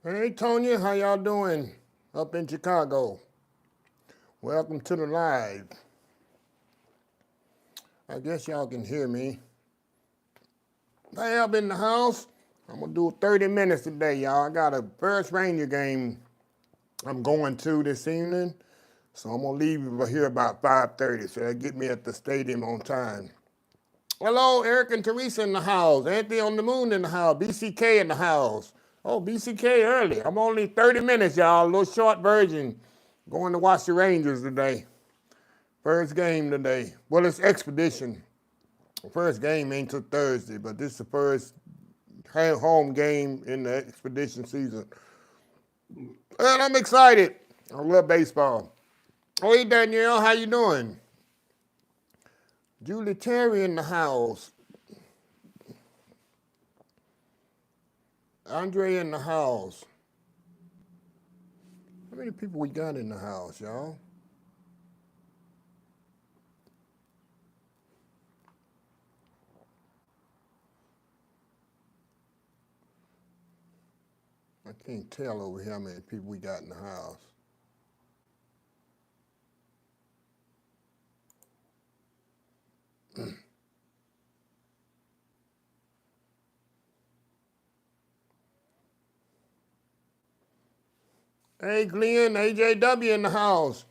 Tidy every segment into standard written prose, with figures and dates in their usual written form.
Hey, Tonya, how y'all doing up in Chicago? Welcome to the live. I guess y'all can hear me. Hey, up in the house. I'm going to do 30 minutes today, y'all. I got a first Ranger game I'm going to this evening, so I'm going to leave here about 5:30, so that'll get me at the stadium on time. Hello, Eric and Teresa in the house. Anthony on the Moon in the house. BCK in the house. Oh, BCK early. I'm only 30 minutes, y'all. A little short version. Going to watch the Rangers today. First game today. Well, it's Expedition. First game ain't till Thursday, but this is the first home game in the Expedition season. And I'm excited. I love baseball. Hey, Danielle, how you doing? Julie Terry in the house. Andre in the house. How many people we got in the house, y'all? I can't tell over here how many people we got in the house. Hey, Glenn, AJW in the house.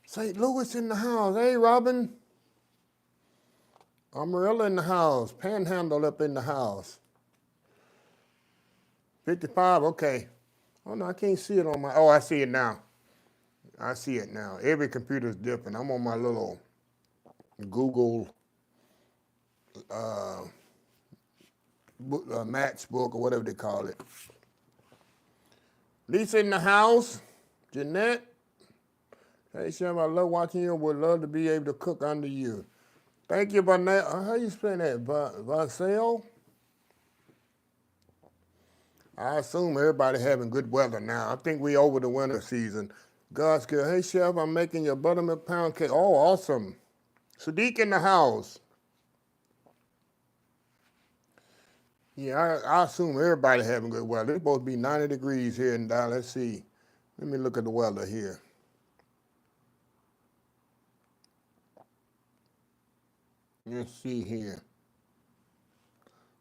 St. Louis in the house. Hey, Robin. Amarilla in the house. Panhandle up in the house. 55, okay. Oh, no, I can't see it on my, oh, I see it now. I see it now. Every computer's different. I'm on my little Google matchbook or whatever they call it. Lisa in the house. Jeanette. Hey, Chef, I love watching you. Would love to be able to cook under you. Thank you, Barnett. How you spell that? Vasel? I assume everybody having good weather now. I think we over the winter season. God's good. Hey, Chef, I'm making your buttermilk pound cake. Oh, awesome. Sadiq in the house. Yeah, I assume everybody having good weather. It's supposed to be 90 degrees here in Dallas. Let's see. Let me look at the weather here. Let's see here.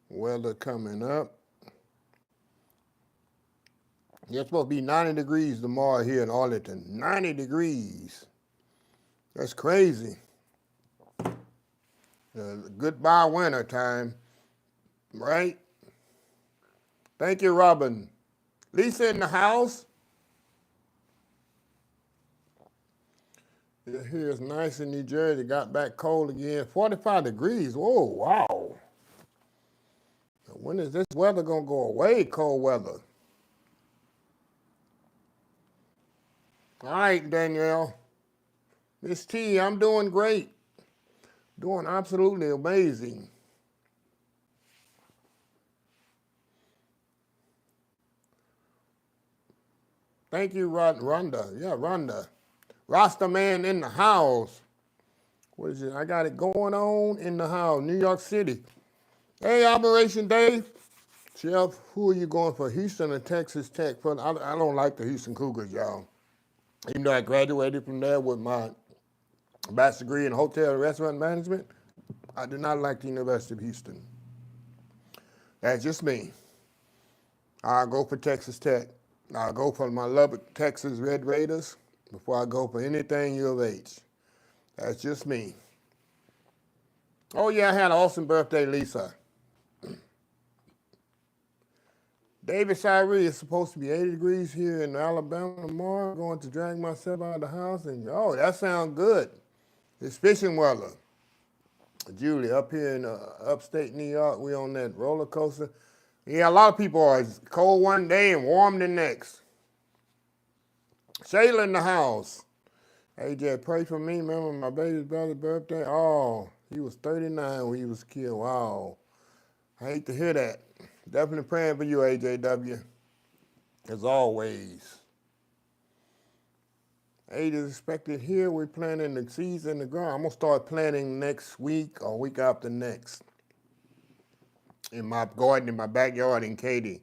Weather coming up. Yeah, it's supposed to be 90 degrees tomorrow here in Arlington. 90 degrees. That's crazy. Goodbye winter time, right? Thank you, Robin. Lisa in the house. Here it's nice in New Jersey. Got back cold again. 45 degrees. Whoa, wow. When is this weather going to go away, cold weather? All right, Danielle. Miss T, I'm doing great. Doing absolutely amazing. Thank you, Rhonda. Yeah, Rhonda. Rasta man in the house. What is it? I got it going on in the house, New York City. Hey, Operation Dave. Chef, who are you going for, Houston or Texas Tech? I don't like the Houston Cougars, y'all. Even though I graduated from there with my bachelor's degree in hotel and restaurant management, I do not like the University of Houston. That's just me. I'll go for Texas Tech. I'll go for my Lubbock, Texas Red Raiders before I go for anything U of H. That's just me. Oh, yeah, I had an awesome birthday, Lisa. David Shirey, is supposed to be 80 degrees here in Alabama tomorrow. I'm going to drag myself out of the house and, oh, that sounds good. It's fishing weather. Julie, up here in upstate New York, we on that roller coaster. Yeah, a lot of people are. It's cold one day and warm the next. Shayla in the house. Hey, Jay, pray for me. Remember my baby's brother's birthday? Oh, he was 39 when he was killed. Wow. I hate to hear that. Definitely praying for you, AJW. As always. Aid is expected here. We're planting the seeds in the ground. I'm going to start planting next week or week after next. In my garden, in my backyard in KATY.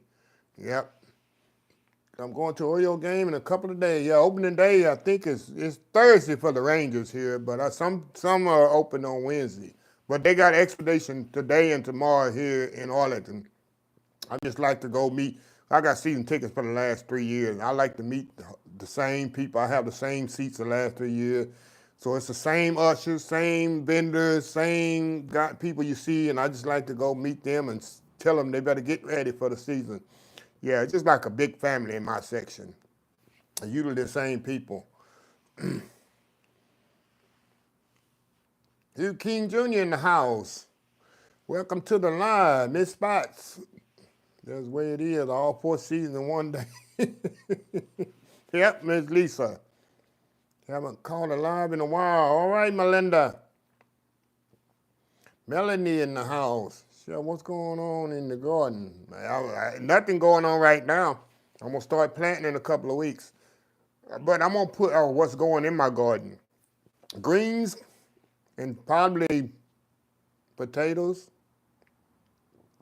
Yep. I'm going to Oreo game in a couple of days. Yeah, opening day I think it's Thursday for the Rangers here, but some are open on Wednesday. But they got expedition today and tomorrow here in Arlington. I just like to go meet. I got season tickets for the last 3 years. I like to meet the same people. I have the same seats the last 3 years. So it's the same ushers, same vendors, same people you see, and I just like to go meet them and tell them they better get ready for the season. Yeah, it's just like a big family in my section. Usually the same people. Hugh King Jr. in the house. Welcome to the live, Miss Spots. That's the way it is, all 4 seasons in one day. Yep, Miss Lisa. Haven't called her live in a while. All right, Melinda. Melanie in the house. So what's going on in the garden? Nothing going on right now. I'm going to start planting in a couple of weeks. But I'm going to put what's going in my garden. Greens and probably potatoes.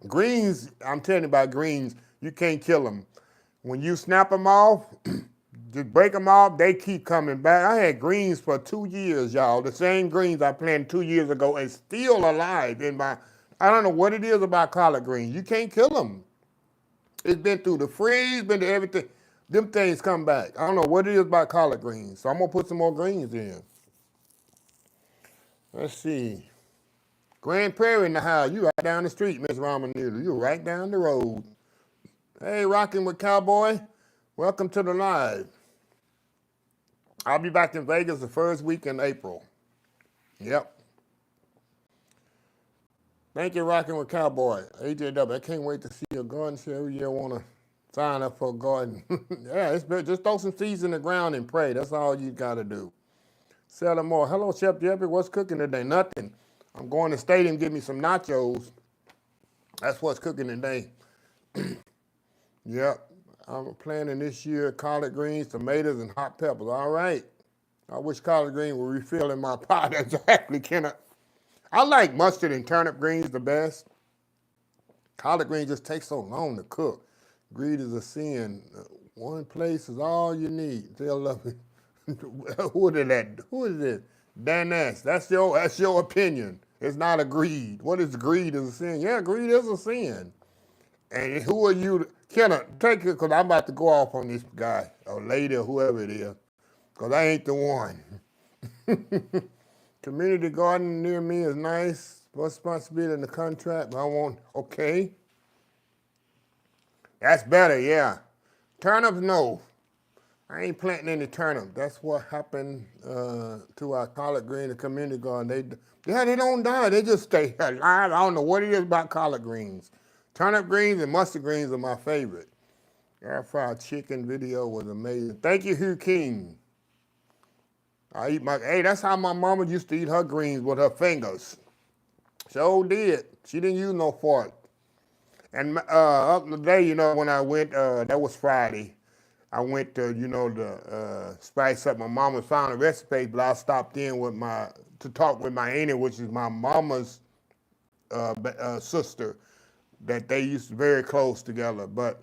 Greens, I'm telling you about greens, you can't kill them. When you snap them off, just break them off, they keep coming back. I had greens for 2 years, y'all. The same greens I planted 2 years ago and still alive in my, I don't know what it is about collard greens. You can't kill them. It's been through the freeze, been to everything. Them things come back. I don't know what it is about collard greens. So I'm going to put some more greens in. Let's see. Grand Prairie in the house. You right down the street, Miss Ramanita. You right down the road. Hey, Rocking with Cowboy. Welcome to the live. I'll be back in Vegas the first week in April. Yep. Thank you, Rocking with Cowboy. AJW, I can't wait to see your garden show. Every year I want to sign up for a garden. Yeah, it's better. Just throw some seeds in the ground and pray. That's all you got to do. Sell them more. Hello, Chef Jeffrey. What's cooking today? Nothing. I'm going to the stadium, get me some nachos. That's what's cooking today. Yep. I'm planting this year collard greens, tomatoes, and hot peppers. All right. I wish collard greens would refill in my pot. Exactly, Kenneth. I like mustard and turnip greens the best. Collard greens just take so long to cook. Greed is a sin. One place is all you need. They'll love it. Who is that? Who is this? Dan Nash. That's your opinion. It's not a greed. What is greed is a sin? Yeah, greed is a sin. And who are you? Kenneth, take it, because I'm about to go off on this guy or lady or whoever it is, because I ain't the one. Community garden near me is nice. Responsibility in the contract, but I want, okay. That's better, yeah. Turnips, no. I ain't planting any turnips. That's what happened to our collard green, the community garden. They don't die. They just stay alive. I don't know what it is about collard greens. Turnip greens and mustard greens are my favorite. Air fried chicken video was amazing. Thank you, Hugh King. Hey, that's how my mama used to eat her greens, with her fingers. Sure did. She didn't use no fork. And up the day, when I went, that was Friday. I went to, the spice up. My mama found a recipe, but I stopped in to talk with my auntie, which is my mama's sister, that they used to be very close together. But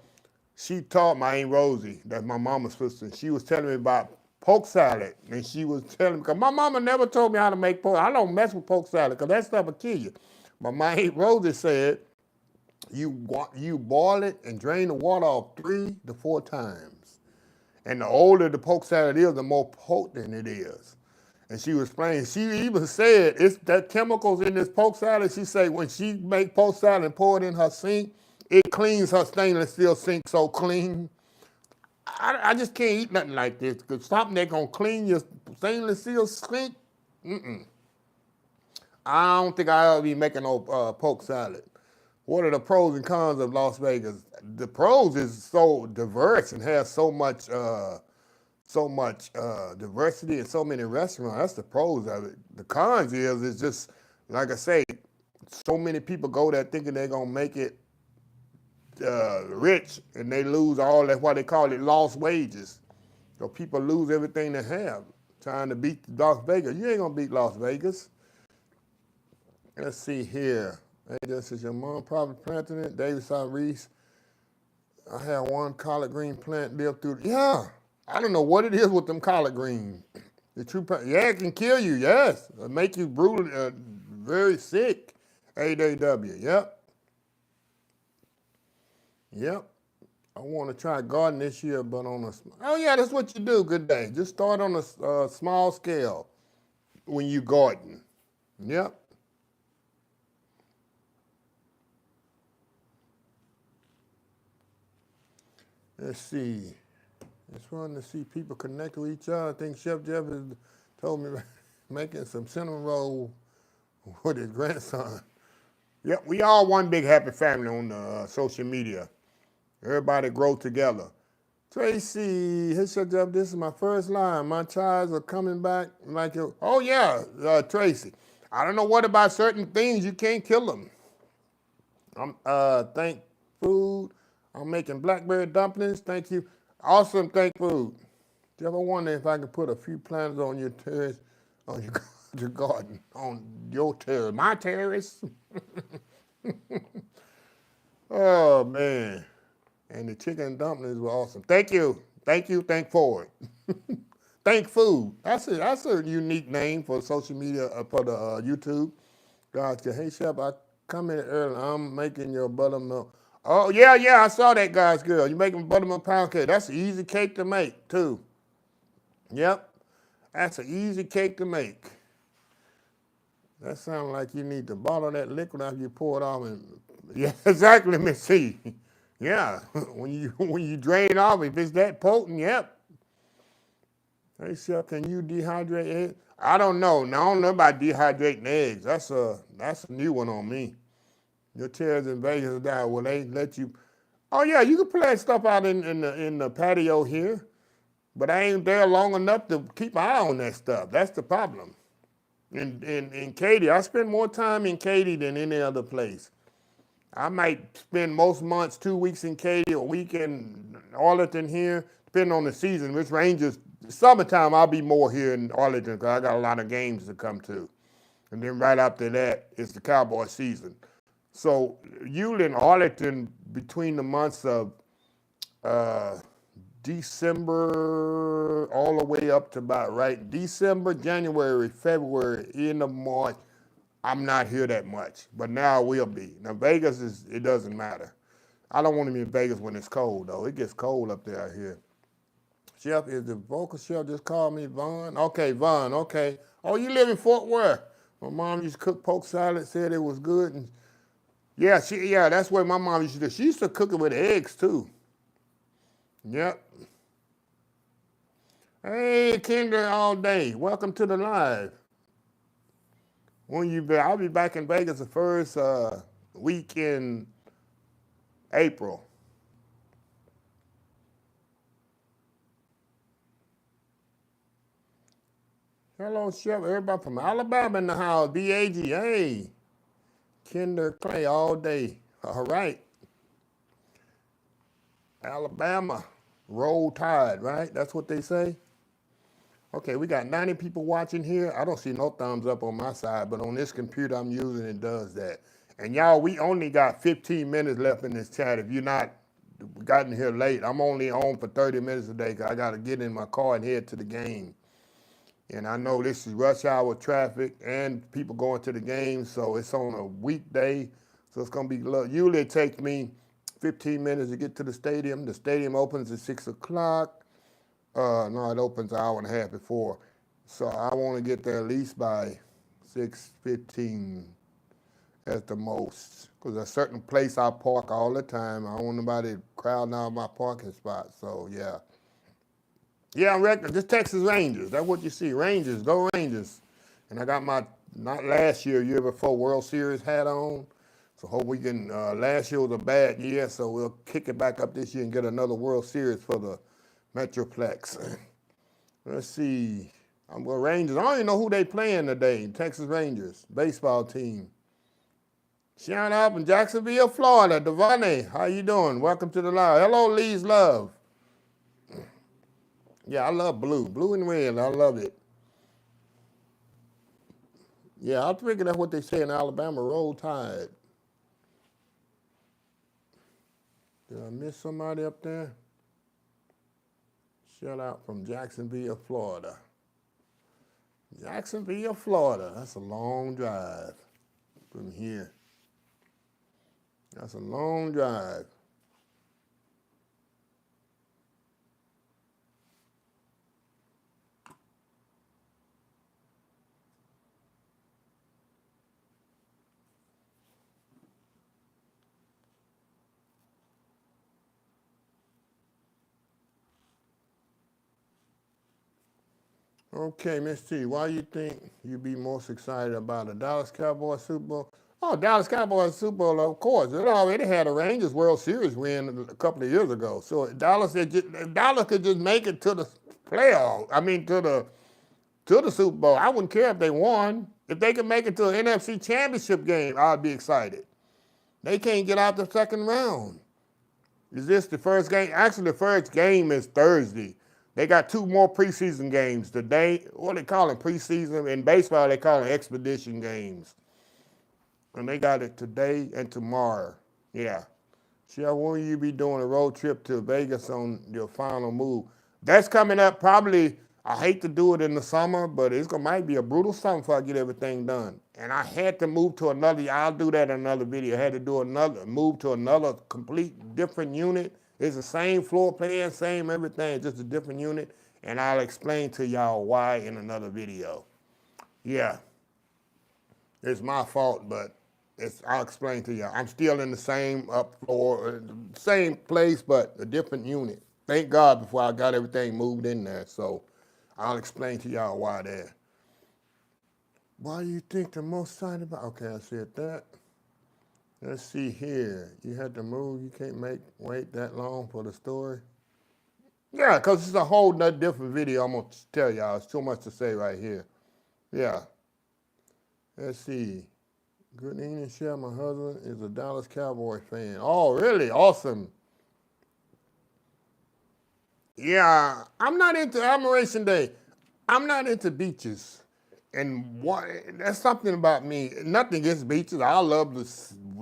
she taught my Aunt Rosie, that's my mama's sister. She was telling me about poke salad, and she was telling me, because my mama never told me how to make poke. I don't mess with poke salad, because that stuff will kill you. But my Aunt Rosie said, you boil it and drain the water off 3 to 4 times. And the older the poke salad is, the more potent it is. And she was explaining, she even said, it's that chemicals in this poke salad. She said when she make poke salad and pour it in her sink, it cleans her stainless steel sink so clean. I just can't eat nothing like this, because something that's going to clean your stainless steel sink, I don't think I'll be making no poke salad. What are the pros and cons of Las Vegas? The pros is so diverse and has so much diversity and so many restaurants. That's the pros of it. The cons is it's just, like I say, so many people go there thinking they're going to make it rich, and they lose all that, what they call it, lost wages. So people lose everything they have trying to beat Las Vegas. You ain't going to beat Las Vegas. Let's see here. Hey, this is your mom probably planting it. David Reese. I had one collard green plant live through. Yeah, I don't know what it is with them collard greens. The true, yeah, it can kill you. Yes, it make you brutal, very sick. AW. Yep, yep. I want to try garden this year, but on a. Oh yeah, that's what you do. Good day. Just start on a small scale when you garden. Yep. Let's see. It's fun to see people connect with each other. I think Chef Jeff has told me making some cinnamon roll with his grandson. Yep, we all one big happy family on social media. Everybody grow together. Tracy, hey Chef Jeff, this is my first line. My child are coming back like you. Oh yeah, Tracy. I don't know what about certain things you can't kill them. I'm thank food. I'm making blackberry dumplings. Thank you. Awesome, thank food. Do you ever wonder if I could put a few plants on your terrace, on your, your garden, on your terrace, my terrace? Oh man. And the chicken dumplings were awesome. Thank you. Thank you. Thank forward. Thank food. That's a unique name for social media, for the YouTube. Gotcha. Hey Chef, I come in early. I'm making your buttermilk. Oh yeah, yeah, I saw that, guys. Girl, you making buttermilk pound cake. That's an easy cake to make too. Yep, that's an easy cake to make. That sounds like you need to bottle that liquid after you pour it off. And yeah, exactly, Miss C. Yeah, when you drain it off, if it's that potent, yep. Hey Chef, can you dehydrate eggs? I don't know. Now, I don't know about dehydrating eggs. That's a new one on me. Your chairs in Vegas die. Will they let you? Oh yeah, you can plant stuff out in the patio here, but I ain't there long enough to keep an eye on that stuff. That's the problem. In KATY, I spend more time in KATY than any other place. I might spend most months 2 weeks in KATY, a week in Arlington here, depending on the season, which ranges. Summertime, I'll be more here in Arlington because I got a lot of games to come to. And then right after that, it's the Cowboy season. So usually in Arlington, between the months of uh, December all the way up to about right December, January, February, end of March, I'm not here that much. But now I will be. Now Vegas it doesn't matter. I don't want to be in Vegas when it's cold though. It gets cold up there out here. Chef, is the vocal chef just called me Vaughn? Okay, Vaughn, okay. Oh, you live in Fort Worth. My mom used to cook poke salad, said it was good. And yeah, that's what my mom used to do. She used to cook it with eggs too. Yep. Hey, Kendra, all day. Welcome to the live. When you be? I'll be back in Vegas the first week in April. Hello, Chef. Everybody from Alabama in the house. BAG. Hey, Kendra Clay all day. All right. Alabama. Roll Tide, right? That's what they say. Okay, we got 90 people watching here. I don't see no thumbs up on my side, but on this computer I'm using, it does that. And y'all, we only got 15 minutes left in this chat. If you're not gotten here late, I'm only on for 30 minutes a day because I got to get in my car and head to the game. And I know this is rush hour traffic and people going to the game, so it's on a weekday. So it's going to be, usually it takes me 15 minutes to get to the stadium. The stadium opens at 6 o'clock. No, it opens an hour and a half before. So I want to get there at least by 6:15 at the most. Because a certain place I park all the time. I don't want nobody crowding out my parking spot. So, yeah. Yeah, I'm reckon. Just Texas Rangers. That's what you see. Rangers. Go Rangers. And I got my, not last year before, World Series hat on. So hope we can, last year was a bad year, so we'll kick it back up this year and get another World Series for the Metroplex. Let's see. I'm going Rangers. I don't even know who they playing today. Texas Rangers, baseball team. Shout out from Jacksonville, Florida. Devane, how you doing? Welcome to the live. Hello, Lee's Love. Yeah, I love blue. Blue and red, I love it. Yeah, I figure that's what they say in Alabama, roll tide. Did I miss somebody up there? Shout out from Jacksonville, Florida. Jacksonville, Florida. That's a long drive from here. That's a long drive. Okay, Miss T, why you think you'd be most excited about a Dallas Cowboys Super Bowl? Oh, Dallas Cowboys Super Bowl, of course. It already had a Rangers World Series win a couple of years ago. So Dallas could just make it to the playoffs. I mean, to the Super Bowl. I wouldn't care if they won. If they could make it to an NFC Championship game, I'd be excited. They can't get out the second round. Is this the first game? Actually, the first game is Thursday. They got 2 more preseason games today. What they call them, preseason? In baseball, they call them expedition games. And they got it today and tomorrow. Yeah. Shell, when will you be doing a road trip to Vegas on your final move? That's coming up probably. I hate to do it in the summer, but might be a brutal summer before I get everything done. And I had to move to another. I'll do that in another video. I had to move to another complete different unit. It's the same floor plan, same everything, just a different unit. And I'll explain to y'all why in another video. Yeah, it's my fault, but I'll explain to y'all. I'm still in the same up floor, same place, but a different unit. Thank God before I got everything moved in there. So I'll explain to y'all why there. Why do you think the most excited about? Okay, I said that. Let's see here. You had to move. You can't wait that long for the story. Yeah, because it's a whole nother different video I'm going to tell y'all. It's too much to say right here. Yeah. Let's see. Good evening, Shell. My husband is a Dallas Cowboys fan. Oh, really? Awesome. Yeah, I'm not into Admiration Day. I'm not into beaches. And that's something about me. Nothing against beaches. I love to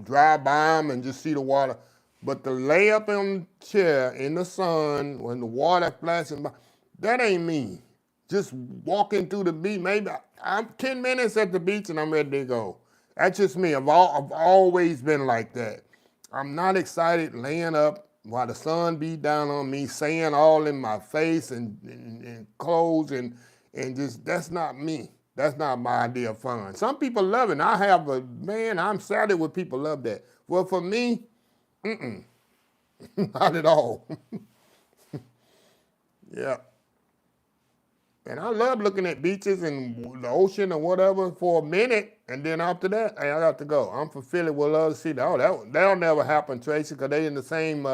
drive by them and just see the water. But to lay up on the chair in the sun when the water flashing by, that ain't me. Just walking through the beach. Maybe I'm 10 minutes at the beach and I'm ready to go. That's just me. I've always been like that. I'm not excited laying up while the sun beat down on me, sand all in my face and clothes and just, that's not me. That's not my idea of fun. Some people love it. I'm sad when people love that. Well, for me, not at all. Yeah. And I love looking at beaches and the ocean or whatever for a minute, and then after that, hey, I got to go. I'm from Philly, would love to see that. Oh, that'll never happen, Tracy, because they in the same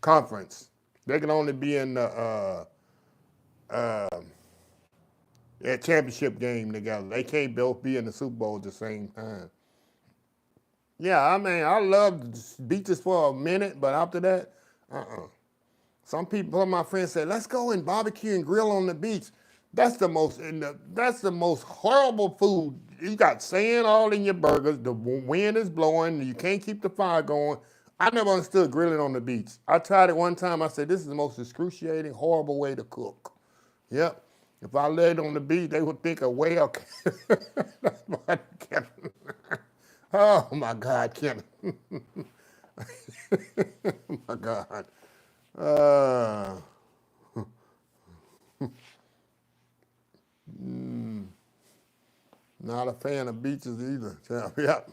conference. They can only be in the championship game together. They can't both be in the Super Bowl at the same time. Yeah, I mean, I love beaches for a minute, but after that, Some my friends say, let's go and barbecue and grill on the beach. That's the most horrible food. You got sand all in your burgers. The wind is blowing. You can't keep the fire going. I never understood grilling on the beach. I tried it one time. I said, this is the most excruciating, horrible way to cook. Yep. If I laid on the beach, they would think a whale. Oh, my God, Kenneth. Oh, my God. Not a fan of beaches either. Yep.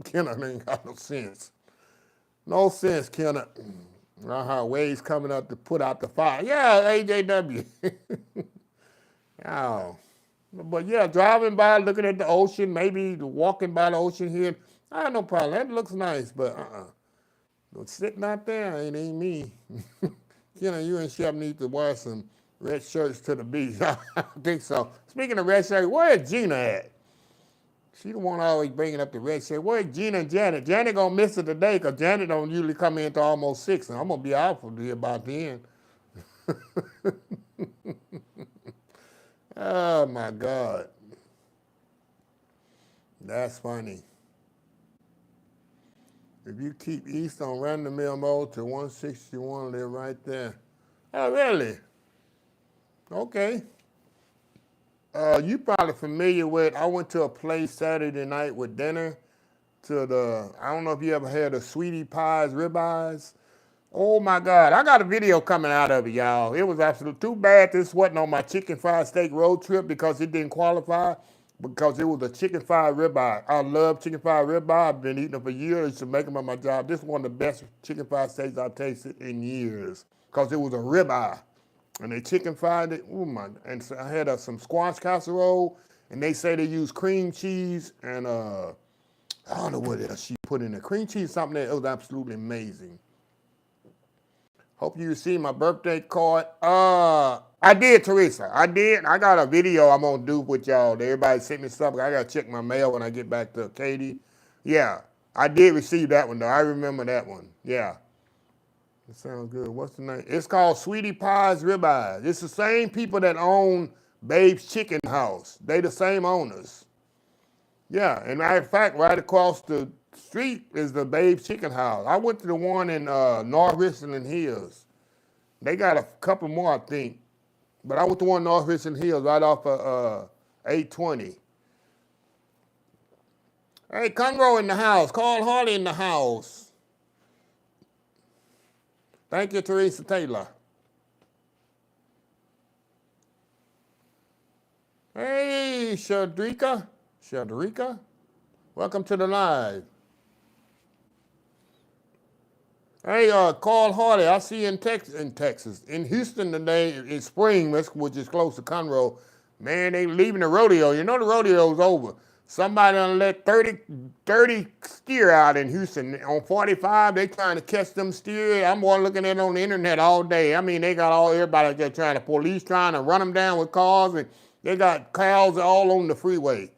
Kenneth ain't got no sense. No sense, Kenneth. Waves coming up to put out the fire. Yeah, AJW. Oh. But yeah, driving by, looking at the ocean, maybe walking by the ocean here, I have no problem. That looks nice, but sitting out there, it ain't me. You and Chef need to wear some red shirts to the beach. I think so. Speaking of red shirts, where's Gina at? She the one always bringing up the red shirt. Where's Gina and Janet? Janet gonna miss it today because Janet don't usually come in until almost 6, and I'm gonna be out for about then. Oh my God. That's funny. If you keep east on Random Mill Mode to 161, they're right there. Oh, really? Okay. You probably familiar with, I went to a place Saturday night with dinner to I don't know if you ever had the Sweetie Pies ribeyes. Oh my God, I got a video coming out of it, y'all. It was absolutely too bad this wasn't on my chicken fried steak road trip because it didn't qualify, because it was a chicken fried ribeye. I love chicken fried ribeye. I've been eating them for years. I used to make them at my job. This is one of the best chicken fried steaks I've tasted in years because it was a ribeye. And they chicken fried it. Oh my! And so I had some squash casserole, and they say they use cream cheese and I don't know what else she put in there. Cream cheese, something that it was absolutely amazing. Hope you received my birthday card. I did, Teresa. I did. I got a video I'm gonna do with y'all. Everybody sent me stuff. I gotta check my mail when I get back to KATY. Yeah, I did receive that one though. I remember that one. Yeah. It sounds good. What's the name? It's called Sweetie Pies Ribeyes. It's the same people that own Babe's Chicken House. They the same owners. Yeah, and matter of fact, right across the street is the Babe's Chicken House. I went to the one in North Richland Hills. They got a couple more, I think. But I went to one in North Richland Hills right off of 820. Hey, Conroe in the house. Carl Harley in the house. Thank you, Teresa Taylor. Hey, Shadrika. Shadrika. Welcome to the live. Hey, Carl Harley, I see you in Texas. In Houston today, in spring, which is close to Conroe. Man, they leaving the rodeo. You know the rodeo's over. Somebody done let 30 steer out in Houston. On 45, they trying to catch them steer. I'm looking at it on the internet all day. I mean, they got everybody there trying to, police trying to run them down with cars, and they got cows all on the freeway.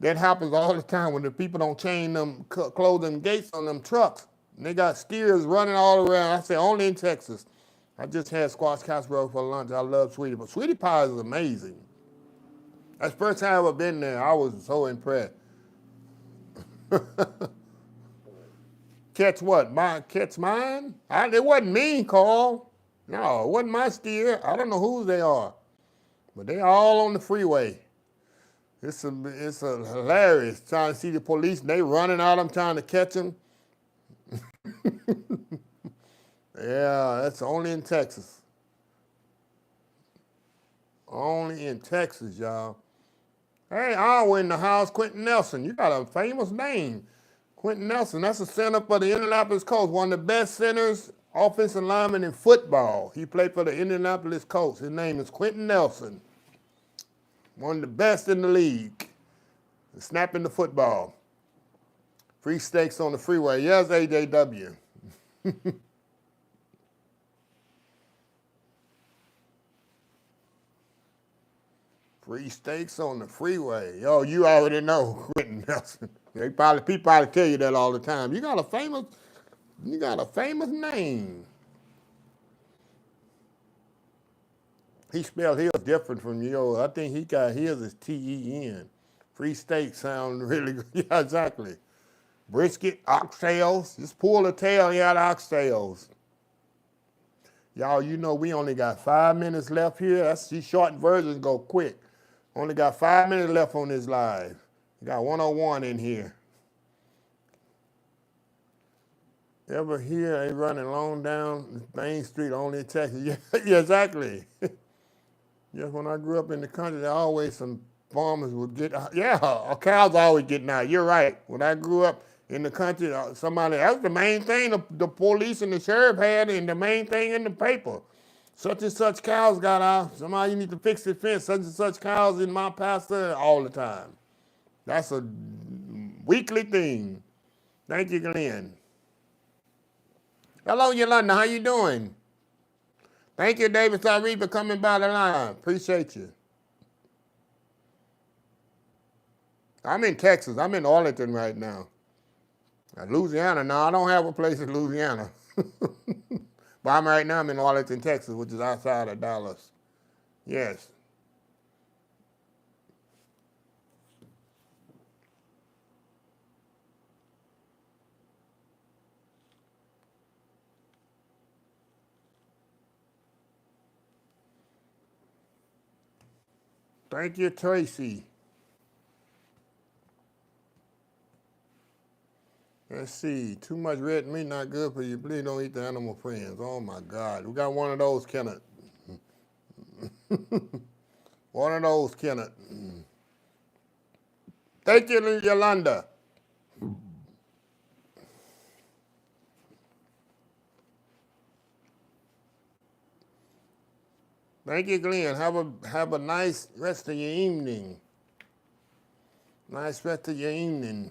That happens all the time when the people don't chain them, close them gates on them trucks. And they got steers running all around. I say only in Texas. I just had squash casserole for lunch. I love Sweetie, but Sweetie Pie is amazing. That's the first time I've ever been there. I was so impressed. Catch what? Catch mine? It wasn't me, Carl. No, it wasn't my steer. I don't know whose they are, but they all on the freeway. It's hilarious trying to see the police and they running out. I'm trying to catch them. Yeah, that's only in Texas. Only in Texas, y'all. Hey, Iowa in the house, Quentin Nelson. You got a famous name. Quentin Nelson, that's a center for the Indianapolis Colts, one of the best centers, offensive lineman in football. He played for the Indianapolis Colts. His name is Quentin Nelson. One of the best in the league. Snapping the football. Free steaks on the freeway. Yes, AJW. Free steaks on the freeway. Yo, you already know Quentin Nelson. People probably tell you that all the time. You got a famous name. He spelled his different from yours. I think he got his as T-E-N. Free steak sound really good. Yeah, exactly. Brisket, oxtails. Just pull the tail out of oxtails. Y'all, you know we only got 5 minutes left here. These short versions go quick. Only got 5 minutes left on this live. We got 101 in here. Ever hear they running long down Main Street only in Texas? Yeah, exactly. Just when I grew up in the country, there always some farmers would get, cows always getting out. You're right. When I grew up in the country, that was the main thing the police and the sheriff had, and the main thing in the paper. Such and such cows got out. Somebody need to fix the fence. Such and such cows in my pasture all the time. That's a weekly thing. Thank you, Glenn. Hello, Yolanda. How you doing? Thank you, David Tyree, for coming by the line. Appreciate you. I'm in Texas. I'm in Arlington right now. Louisiana. No, I don't have a place in Louisiana. But I'm in Arlington, Texas, which is outside of Dallas. Yes. Thank you, Tracy. Let's see. Too much red meat not good for you. Please don't eat the animal friends. Oh my God. We got one of those, Kenneth. One of those, Kenneth. Thank you, Yolanda. Thank you, Glenn. Have a nice rest of your evening. Nice rest of your evening.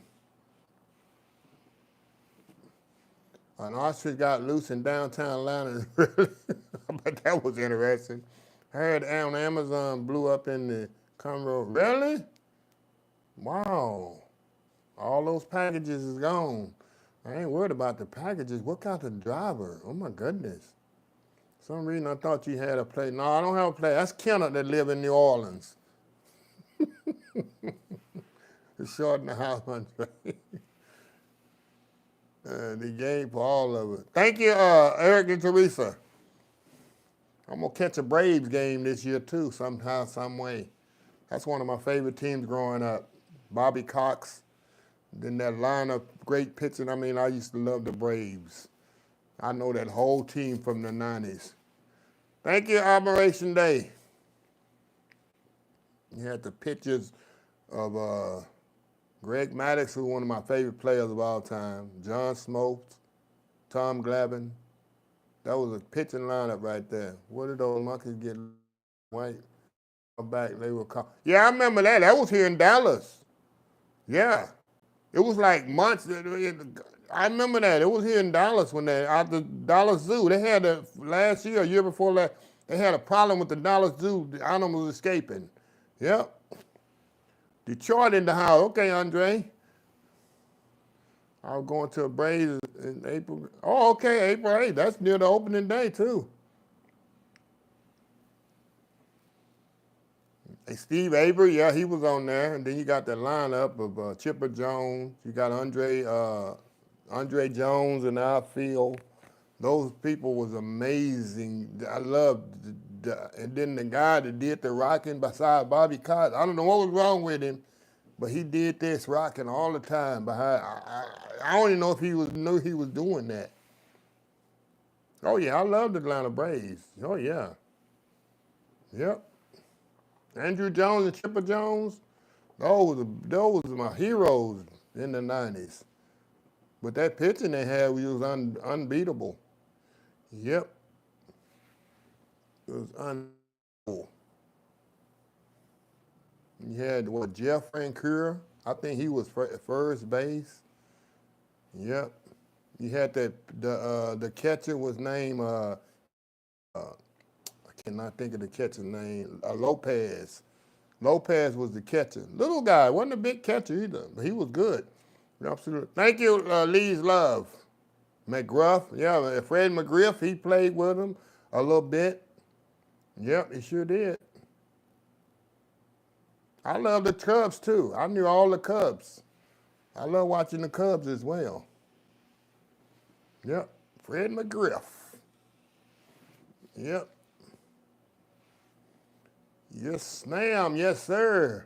An ostrich got loose in downtown Atlanta. Really? But that was interesting. I heard on Amazon blew up in the Conroe. Really? Wow. All those packages is gone. I ain't worried about the packages. What got the driver? Oh my goodness. For some reason I thought you had a plate. No, I don't have a plate. That's Kenneth that live in New Orleans. It's Shorten the house, Andre. The game for all of it. Thank you, Eric and Teresa. I'm going to catch a Braves game this year, too, somehow, some way. That's one of my favorite teams growing up. Bobby Cox. Then that line of great pitching. I mean, I used to love the Braves. I know that whole team from the 90s. Thank you, Operation Day. You had the pictures of Greg Maddux, who's one of my favorite players of all time. John Smoltz, Tom Glavine. That was a pitching lineup right there. What did those monkeys get white back? They were called. Yeah, I remember that. That was here in Dallas. Yeah. It was like months. I remember that. It was here in Dallas when they out the Dallas Zoo. They had last year, a year before that, they had a problem with the Dallas Zoo. The animals escaping. Yep. Detroit in the house. Okay, Andre. I was going to a Braves in April. Oh, okay, April 8th. That's near the opening day, too. Hey, Steve Avery, yeah, he was on there. And then you got the lineup of Chipper Jones. You got Andre Jones in the outfield. Those people was amazing. I loved and then the guy that did the rocking beside Bobby Cox, I don't know what was wrong with him, but he did this rocking all the time behind. I don't even know if he knew he was doing that. Oh yeah, I love the Atlanta Braves. Oh yeah. Yep. Andrew Jones and Chipper Jones, those were my heroes in the 90s. But that pitching they had was unbeatable. Yep. It was unbeatable. You had Jeff Francoeur. I think he was first base. Yep. You had the catcher was named I cannot think of the catcher's name. Lopez. Lopez was the catcher. Little guy, wasn't a big catcher either, but he was good. Absolutely. Thank you, Lee's Love. McGruff, yeah, Fred McGriff, he played with him a little bit. Yep, he sure did. I love the Cubs, too. I knew all the Cubs. I love watching the Cubs as well. Yep, Fred McGriff. Yep. Yes, ma'am. Yes, sir.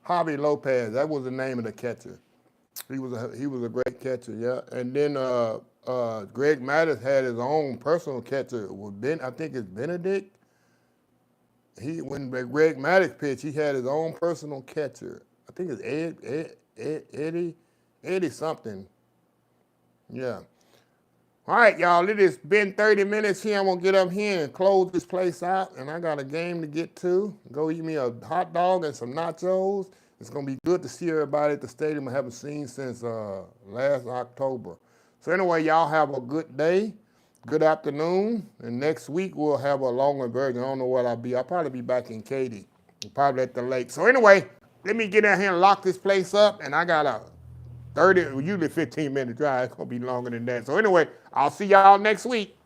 Javi Lopez, that was the name of the catcher. He was a great catcher, yeah. And then Greg Maddux had his own personal catcher. I think it's Benedict. When Greg Maddux pitched, he had his own personal catcher. I think it's Eddie something. Yeah. All right, y'all, it has been 30 minutes here. I'm going to get up here and close this place out, and I got a game to get to. Go eat me a hot dog and some nachos. It's going to be good to see everybody at the stadium I haven't seen since last October. So anyway, y'all have a good day, good afternoon, and next week we'll have a longer version. I don't know what I'll be. I'll probably be back in KATY, probably at the lake. So anyway, let me get out here and lock this place up, and I got a 30, usually 15-minute drive. It's going to be longer than that. So anyway, I'll see y'all next week.